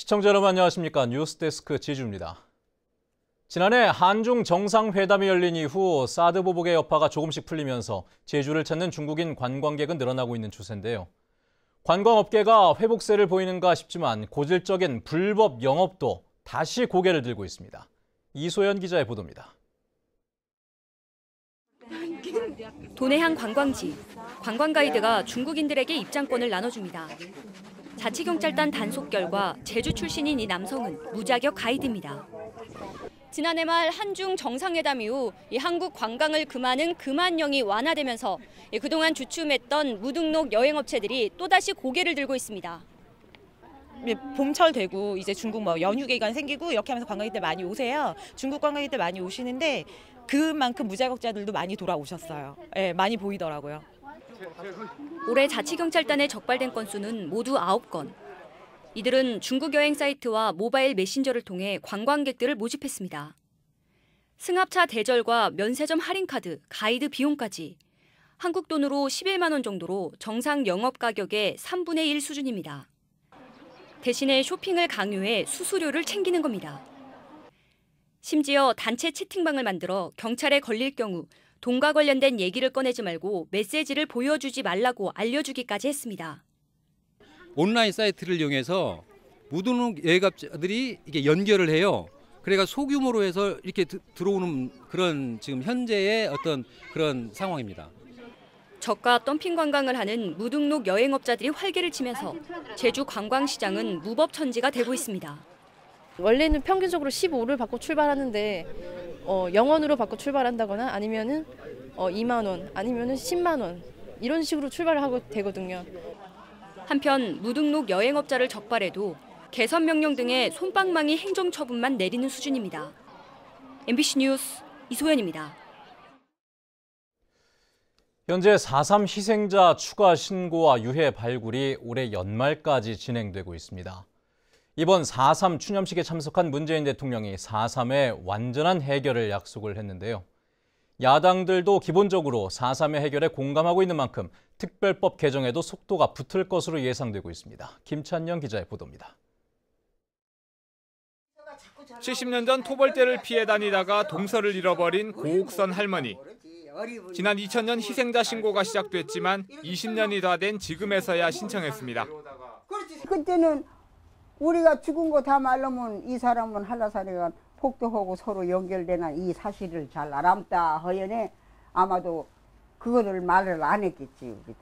시청자 여러분 안녕하십니까. 뉴스데스크 제주입니다. 지난해 한중 정상회담이 열린 이후 사드 보복의 여파가 조금씩 풀리면서 제주를 찾는 중국인 관광객은 늘어나고 있는 추세인데요. 관광업계가 회복세를 보이는가 싶지만 고질적인 불법 영업도 다시 고개를 들고 있습니다. 이소연 기자의 보도입니다. 도내항 관광지, 관광가이드가 중국인들에게 입장권을 나눠줍니다. 자치경찰단 단속결과 제주 출신인 이 남성은 무자격 가이드입니다. 지난해 말 한중 정상회담 이후 한국 관광을 금하는 금한령이 완화되면서 그동안 주춤했던 무등록 여행업체들이 또다시 고개를 들고 있습니다. 봄철 되고 이제 중국 연휴 기간 생기고 이렇게 하면서 관광객들 많이 오세요. 중국 관광객들 많이 오시는데 그만큼 무자격자들도 많이 돌아오셨어요. 네, 많이 보이더라고요. 올해 자치경찰단에 적발된 건수는 모두 9건. 이들은 중국 여행 사이트와 모바일 메신저를 통해 관광객들을 모집했습니다. 승합차 대절과 면세점 할인카드, 가이드 비용까지 한국 돈으로 11만 원 정도로 정상 영업 가격의 3분의 1 수준입니다. 대신에 쇼핑을 강요해 수수료를 챙기는 겁니다. 심지어 단체 채팅방을 만들어 경찰에 걸릴 경우 돈과 관련된 얘기를 꺼내지 말고 메시지를 보여주지 말라고 알려주기까지 했습니다. 온라인 사이트를 이용해서 무등록 여행업자들이 이게 연결을 해요. 그래가 소규모로 해서 이렇게 들어오는 그런 지금 현재의 어떤 그런 상황입니다. 저가 덤핑 관광을 하는 무등록 여행업자들이 활개를 치면서 제주 관광시장은 무법천지가 되고 있습니다. 원래는 평균적으로 15를 받고 출발하는데 0원으로 받고 출발한다거나 아니면은 2만 원 아니면은 10만 원 이런 식으로 출발을 하고 되거든요. 한편 무등록 여행업자를 적발해도 개선 명령 등의 솜방망이 행정처분만 내리는 수준입니다. MBC 뉴스 이소연입니다. 현재 4.3 희생자 추가 신고와 유해 발굴이 올해 연말까지 진행되고 있습니다. 이번 4.3 추념식에 참석한 문재인 대통령이 4.3의 완전한 해결을 약속을 했는데요. 야당들도 기본적으로 4.3의 해결에 공감하고 있는 만큼 특별법 개정에도 속도가 붙을 것으로 예상되고 있습니다. 김찬영 기자의 보도입니다. 70년 전 토벌대를 피해 다니다가 동서를 잃어버린 고옥선 할머니. 지난 2000년 희생자 신고가 시작됐지만 20년이 다 된 지금에서야 신청했습니다. 그때는 우리가 죽은 거 다 말르면 이 사람은 한라산에가 폭도하고 서로 연결되는 이 사실을 잘 알았다 허연에 아마도 그거를 말을 안 했겠지. 우리도.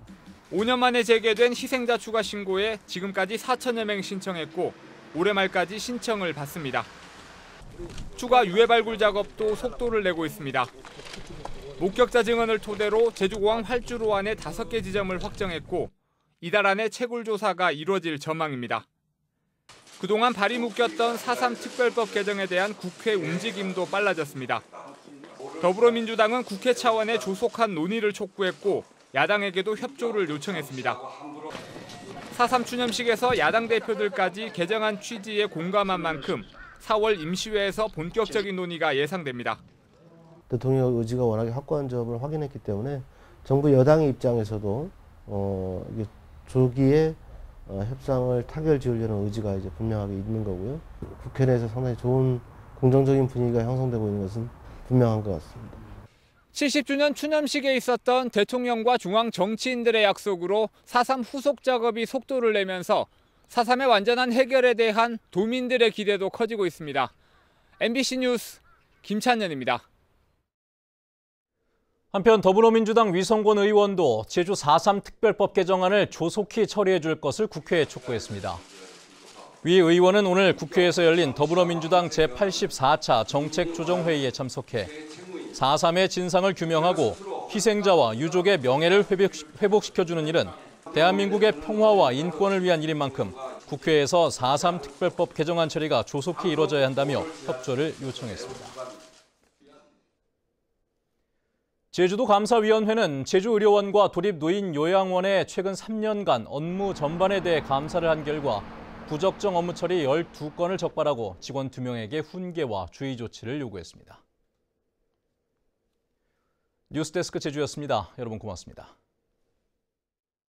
5년 만에 재개된 희생자 추가 신고에 지금까지 4천여 명 신청했고 올해 말까지 신청을 받습니다. 추가 유해 발굴 작업도 속도를 내고 있습니다. 목격자 증언을 토대로 제주공항 활주로 안에 5개 지점을 확정했고 이달 안에 채굴 조사가 이루어질 전망입니다. 그동안 발이 묶였던 4.3 특별법 개정에 대한 국회 움직임도 빨라졌습니다. 더불어민주당은 국회 차원의 조속한 논의를 촉구했고 야당에게도 협조를 요청했습니다. 4.3 추념식에서 야당 대표들까지 개정안 취지에 공감한 만큼 4월 임시회에서 본격적인 논의가 예상됩니다. 대통령 의지가 워낙에 확고한 점을 확인했기 때문에 정부 여당의 입장에서도 이게 조기에 협상을 타결 지으려는 의지가 이제 분명하게 있는 거고요. 국회 내에서 상당히 좋은 긍정적인 분위기가 형성되고 있는 것은 분명한 것 같습니다. 70주년 추념식에 있었던 대통령과 중앙 정치인들의 약속으로 4.3 후속 작업이 속도를 내면서 4.3의 완전한 해결에 대한 도민들의 기대도 커지고 있습니다. MBC 뉴스 김찬현입니다. 한편 더불어민주당 위성권 의원도 제주 4.3 특별법 개정안을 조속히 처리해 줄 것을 국회에 촉구했습니다. 위 의원은 오늘 국회에서 열린 더불어민주당 제84차 정책조정회의에 참석해 4.3의 진상을 규명하고 희생자와 유족의 명예를 회복시켜주는 일은 대한민국의 평화와 인권을 위한 일인 만큼 국회에서 4.3 특별법 개정안 처리가 조속히 이루어져야 한다며 협조를 요청했습니다. 제주도 감사위원회는 제주의료원과 도립노인요양원의 최근 3년간 업무 전반에 대해 감사를 한 결과 부적정 업무 처리 12건을 적발하고 직원 2명에게 훈계와 주의 조치를 요구했습니다. 뉴스데스크 제주였습니다. 여러분 고맙습니다.